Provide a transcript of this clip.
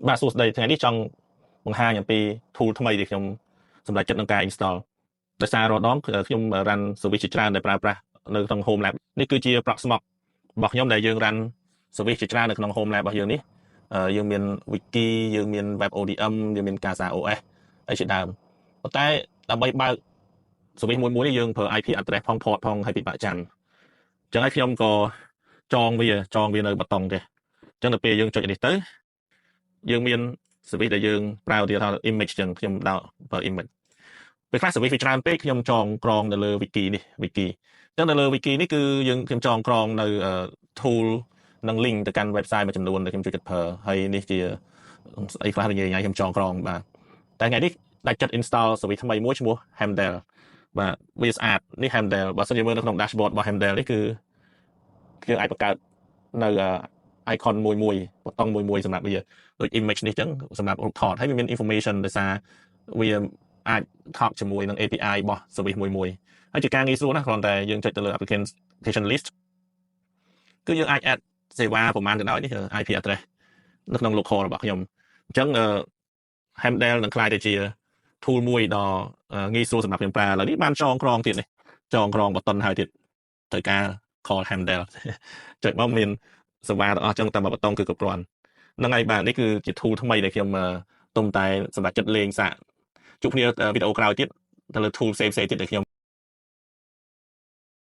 បាទសួស្តីថ្ងៃនេះចង់បង្ហាញអំពី tool ថ្មីដែលខ្ញុំសម្រាប់ចិត្តក្នុងការ install ដោយសាររាល់ដងខ្ញុំ run service ជាច្រើនដែលប្រើប្រាស់នៅក្នុង home lab នេះគឺជា proxmox របស់ខ្ញុំដែលយើង run service ជាច្រើននៅក្នុង home lab របស់យើងនេះយើងមាន wiki យើងមាន web ODM យើងមាន Casa OS អីជាដើមប៉ុន្តែដើម្បីបើក service មួយនេះយើងប្រើ IP address ផង port ផងហើយពិបាកចាំអញ្ចឹងហើយខ្ញុំក៏ចងវានៅបតុងទេអញ្ចឹងដល់ពេលយើងចុចនេះទៅយើងមាន service ដែលយើងប្រើឧទាហរណ៍ image ចឹងខ្ញុំដាក់ប្រើ image ពេលខ្លះ service វាច្រើនពេកខ្ញុំចងក្រងនៅលើ wiki នេះ wiki អញ្ចឹងនៅលើ wiki នេះគឺខ្ញុំចងក្រងនៅ tool និង link ទៅកាន់ website មួយចំនួនដែលខ្ញុំជួយចិត្តប្រើហើយនេះជាអីខ្លះនិយាយខ្ញុំចងក្រងបាទតែថ្ងៃនេះដាច់ចិត្ត install service ថ្មីមួយឈ្មោះ Handle បាទវាស្អាតនេះ Handle បើសិនជាមើលនៅក្នុង dashboard របស់ Handle នេះគឺយើងអាចបង្កើតនៅ icon មួយបតុងមួយសម្រាប់វាដូច image នេះចឹងសម្រាប់រូបថតហើយវាមាន information ដោយសារវាអាចថតជាមួយនឹង API របស់ service មួយហើយជាការងាយស្រួលណាស់គ្រាន់តែយើងចុចទៅលើ application list គឺយើងអាច add សេវាប្រមាណទៅដោយនេះ IP address នៅក្នុង local របស់ខ្ញុំអញ្ចឹងHandle នឹងក្លាយទៅជា tool មួយដ៏ងាយស្រួលសម្រាប់ខ្ញុំប្រើឥឡូវនេះបានចងក្រងទៀតនេះចងក្រងបតុនហើយទៀតត្រូវការ call Handle ចុចមកមានសេវាទាំងអស់ចឹងតាមបតុងគឺគ្រប់គ្រាន់ហ្នឹងហើយបាទនេះគឺជា tool ថ្មីដែលខ្ញុំទុំតែសម្រាប់ចិត្តលេងសាកជួបគ្នាវីដេអូក្រោយទៀតទៅលើ tool ផ្សេងទៀតដែលខ្ញុំ